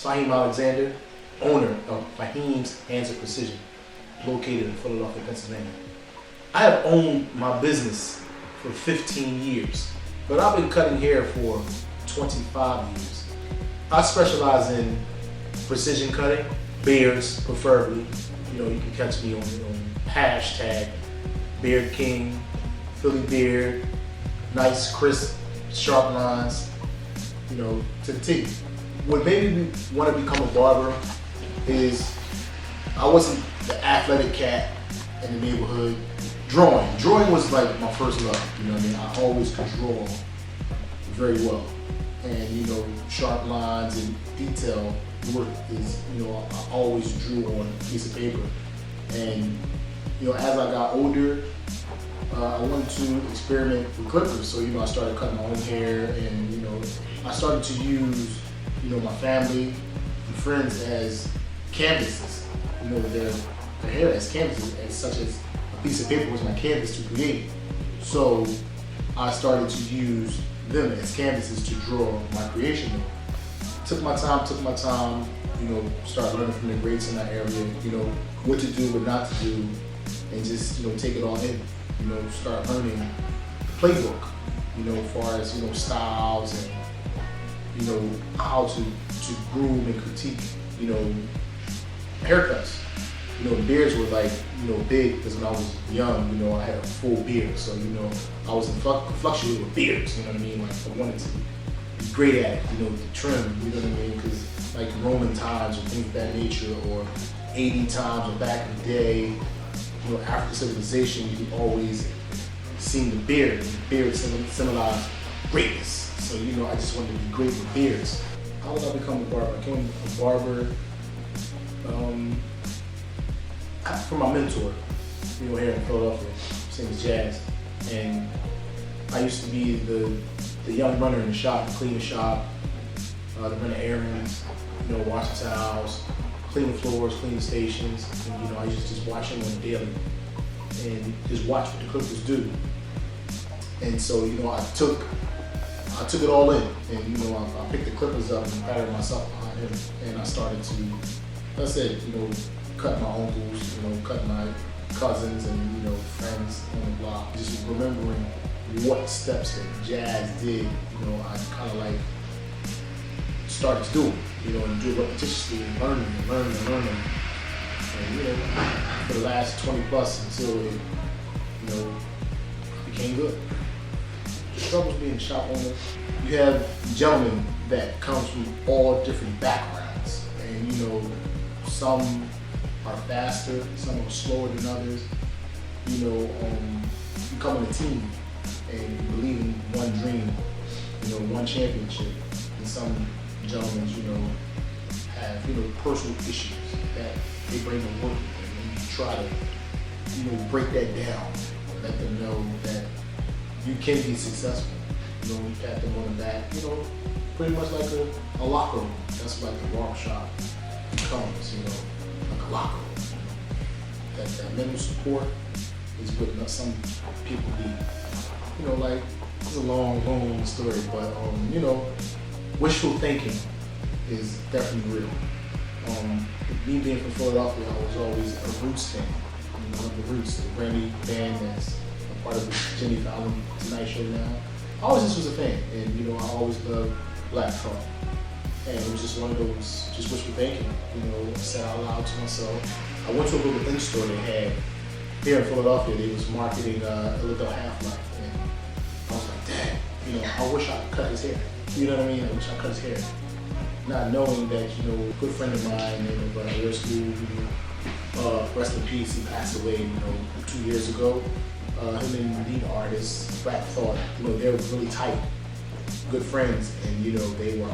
Faheem Alexander, owner of Faheem's Hands of Precision, located in Philadelphia, Pennsylvania. I have owned my business for 15 years, but I've been cutting hair for 25 years. I specialize in precision cutting, beards preferably. You know, you can catch me on hashtag Beard King, Philly beard, nice, crisp, sharp lines, you know, to the T. What made me want to become a barber is I wasn't the athletic cat in the neighborhood. Drawing was like my first love, you know what I mean? I always could draw very well. And, you know, sharp lines and detail work is, you know, I always drew on a piece of paper. And, you know, as I got older, I wanted to experiment with clippers. So, you know, I started cutting my own hair and, you know, I started to use, you know, my family and friends as canvases. You know, their hair as canvases, as such as a piece of paper was my canvas to create. So I started to use them as canvases to draw my creation. Took my time, you know, started learning from the greats in that area, you know, what to do, what not to do, and just, you know, take it all in. You know, start learning the playbook, you know, as far as, you know, styles and, you know, how to groom and critique, you know, haircuts. You know, beards were like, you know, big because when I was young, you know, I had a full beard. So, you know, I was fluctuating with beards, you know what I mean? Like, I wanted to be great at it, you know, the trim, you know what I mean? Because, like, Roman times or things of that nature, or 80 times or back in the day, you know, after civilization, you always seen the beard, and the beard symbolized greatness. So, you know, I just wanted to be great with beards. How did I become a barber? I became a barber from my mentor, you know, here in Philadelphia. His name is Jazz. And I used to be the young runner in the shop, clean the shop, run the errands, you know, wash the towels, clean the floors, clean the stations. And, you know, I used to just watch him on the daily and just watch what the clippers do. And so, you know, I took it all in, and, you know, I picked the clippers up and patted myself behind him, and I started to, like I said, you know, cut my uncles, you know, cut my cousins and, you know, friends on the block. Just remembering what steps that Jazz did, you know, I kind of like started to do it, you know, and do it repetitiously and learning. And, you know, for the last 20 plus until it, you know, became good. The struggles being a shop owner, you have gentlemen that come from all different backgrounds, and, you know, some are faster, some are slower than others. You know, you come in a team and believe in one dream, you know, one championship. And some gentlemen, you know, have, you know, personal issues that they bring to work with, and you try to, you know, break that down and let them know that you can be successful. You know, you pat them on the back, you know, pretty much like a locker room. That's like the barbershop becomes, you know, like a locker room. That mental support is what some people need. You know, like, it's a long story, but, you know, wishful thinking is definitely real. Me being from Philadelphia, I was always a Roots fan. You know, the Roots, the Grammy band that's a part of the Jimmy Fallon Tonight Show now. I always just was a fan, and, you know, I always loved Black Trump. And it was just one of those, just wishful thinking, you know, I said out loud to myself. I went to a little thing store they had here in Philadelphia. They was marketing a little Half-Life, and I was like, dang, you know, I wish I could cut his hair. You know what I mean? I wish I could cut his hair. Not knowing that, you know, a good friend of mine in real school, rest in peace, he passed away, you know, 2 years ago. Him and the lead artist, Black Thought, you know, they were really tight, good friends, and, you know, they were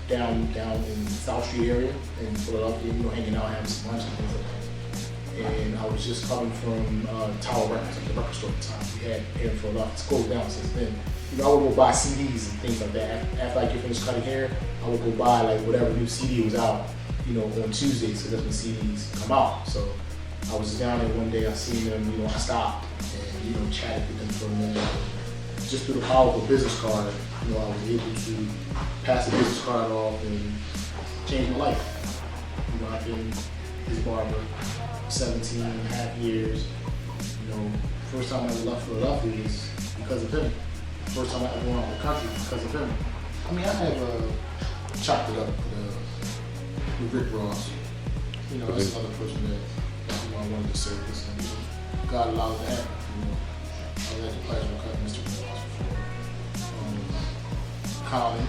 down in the South Street area in Philadelphia, you know, hanging out, having some lunch and things like that. And I was just coming from Tower Records, the record store at the time we had here in Philadelphia. It's closed down since then. You know, I would go buy CDs and things like that. After I get finished cutting hair, I would go buy like whatever new CD was out, you know, on Tuesdays, so that's when CDs come out. So I was down there one day, I seen them, you know, I stopped and, you know, chatted with them for a minute. Just through the power of a business card, you know, I was able to pass the business card off, and changed my life. You know, I've been his barber 17 and a half years. You know, first time I ever left Philadelphia is because of him. First time I ever went out of the country because of him. I mean, I have chopped it up with Rick Ross. You know, that's another person that I wanted to say this, and God allowed it to happen. You know, I had the pleasure of cutting Mr. Ross before. Colin,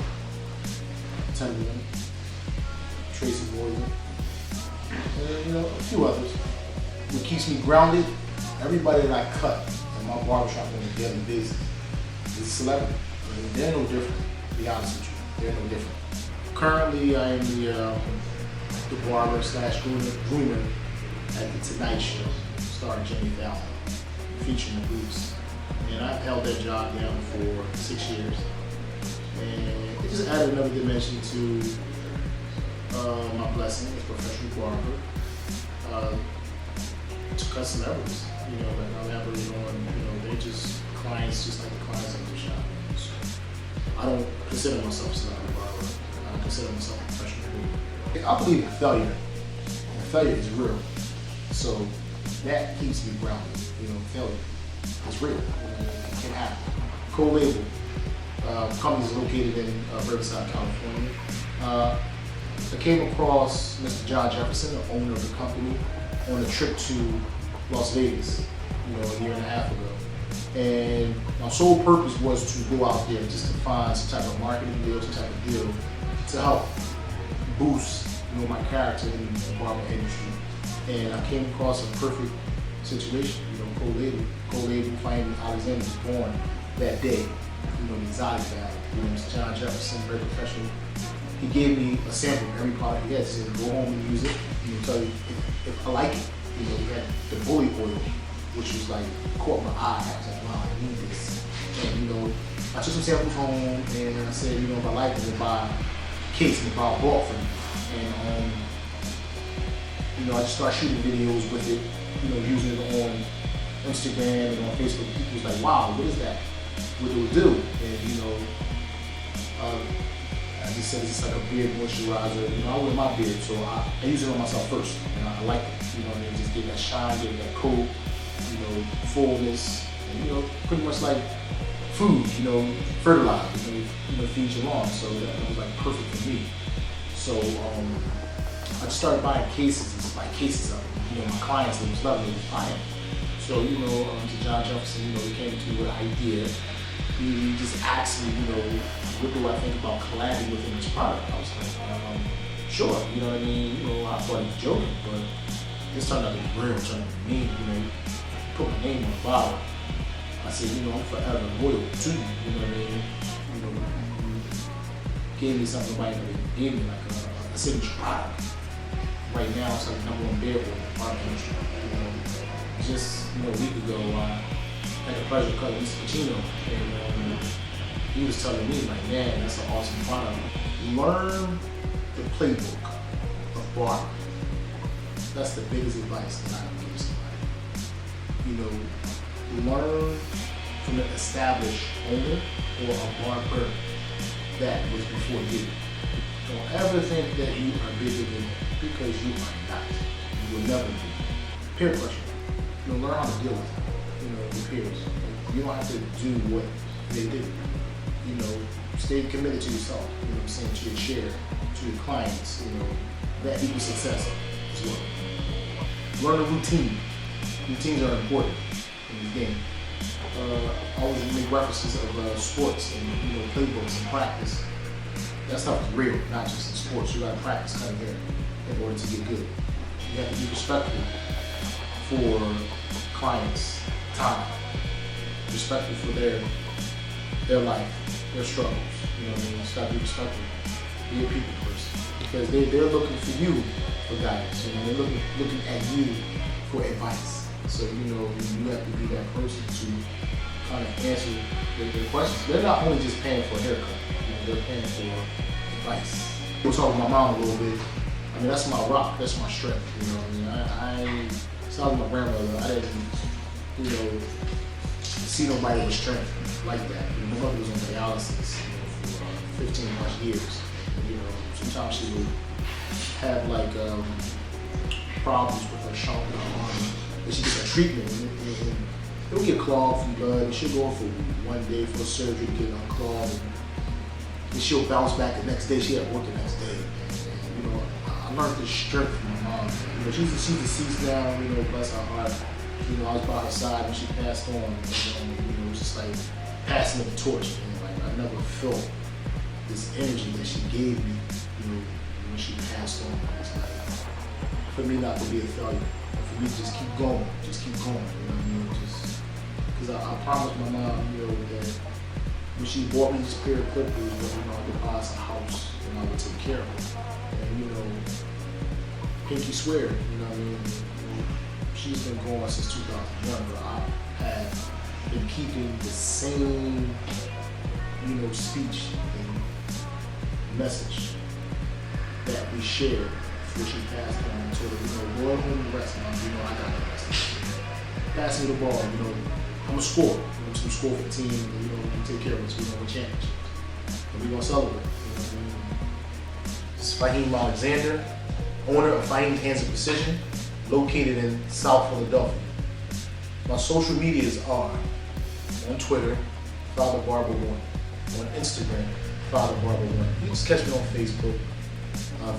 Timberland, Tracy Morgan, and you know, a few others. What keeps me grounded, everybody that I cut in my barbershop on a daily basis is a celebrity. I mean, they're no different, to be honest with you. They're no different. Currently, I am the barber / groomer at the Tonight Show, starring Jimmy Fallon, featuring the Boots. And I've held that job down for 6 years. And it just added another dimension to my blessing as a professional barber. To cut celebrities, you know, like I'm never on, you know, they're just clients just like the clients at the shop. So I don't consider myself a celebrity barber. I consider myself a professional barber. I believe in failure, and failure is real. So that keeps me grounded. You know, failure is real. It can happen. Co-label company is located in Riverside, California. I came across Mr. John Jefferson, the owner of the company, on a trip to Las Vegas, you know, a year and a half ago. And my sole purpose was to go out there just to find some type of marketing deal, some type of deal to help boost, you know, my character in the barber industry. And I came across a perfect situation, you know, co-label Faheem Alexander was born that day, you know, the exotic guy, you know, Mr. John Jefferson, very professional. He gave me a sample of every product he had. He said, go home and use it, you know, tell you if I like it. You know, we had the bully oil, which was like, caught my eye. I was like, wow, I need this. And you know, I took some samples home and I said, you know, if I like it, then buy a case and buy a ball for me. And you know, I just started shooting videos with it, you know, using it on Instagram and on Facebook. People was like, wow, what is that? What do it do? And you know, I just said it's like a beard moisturizer. You know, I wear my beard, so I use it on myself first, and I like it. You know, and just give that shine, give that coat, you know, fullness, and you know, pretty much like food. You know, fertilizer. You know, feed your lawn. So that was like perfect for me. So I just started buying cases and just buy cases of it. You know, my clients, they was loving it, was buying. So you know, to John Jefferson, you know, we came to an idea. He just asked me, you know, what do I think about collabing with him this product? I was like, sure, you know what I mean? You know, I thought he was joking, but this turned out to be real, it turned out to be me, you know, put my name on the bottle. I said, you know, I'm forever loyal to you, you know what I mean? You know, you gave me something right now, gave me like a signature product. Right now, it's like #1 beer in the barber industry. You know, just, you know, a week ago, I had the pleasure of cutting Mr. Pacino, and he was telling me, like, man, that's an awesome product. Learn the playbook of barbering. That's the biggest advice that I can give somebody. You know, learn from an established owner or a barber that was before you. Don't ever think that you are bigger than, because you are not. You will never be. Peer pressure. You know, learn how to deal with it. You know, your peers. You don't have to do what they do. You know, stay committed to yourself. You know what I'm saying? To your chair, to your clients. You know, that equals success as well. Learn a routine. Routines are important in this game. I always make references of sports and, you know, playbooks and practice. That stuff is real, not just in sports. You gotta practice cutting hair in order to get good. You have to be respectful for clients' time, respectful for their life, their struggles. You know what I mean? You just gotta be respectful. Be a people person, because they're looking for you for guidance. You know, they're looking at you for advice. So you know, you have to be that person to kind of answer their questions. They're not only just paying for a haircut. They're paying for advice. We'll talk with my mom a little bit. I mean, that's my rock, that's my strength, you know what I mean? It's not like my grandmother, I didn't, you know, see nobody with strength like that. You know, my mother was on dialysis, you know, for 15 plus years. You know, sometimes she would have like problems with her shoulder, her arm, and she gets a treatment, and it'll get clogged from blood, and she'll go for 1 day for surgery to get it unclogged, and she'll bounce back the next day. She had work the next day. And, you know, I learned this strength from my mom. You know, she's deceased now. You know, bless her heart. You know, I was by her side when she passed on. And, you know, it was just like passing of the torch. And like I never felt this energy that she gave me. You know, when she passed on. It's like for me not to be a failure. For me to just keep going. Just keep going. You know what I mean? Just because I promised my mom, you know, that when she bought me this pair of clippers, you know, I would buy us a house and I would take care of her. And, you know, pinky swear, you know what I mean? She's been gone since 2001, but I have been keeping the same, you know, speech and message that we shared before she passed on. And told her, you know, go home and rest, mom. You know, I got the rest. Pass me the ball, you know. I'm a scorer. I'm some score for the team, and you know, we take care of us. We're gonna win championships. And we're gonna celebrate. You know what I mean? This is Faheem Alexander, owner of Faheem's Hands of Precision, located in South Philadelphia. My social medias are on Twitter, Father Barber 1, on Instagram, Father Barber 1. You can just catch me on Facebook,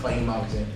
Faheem Alexander.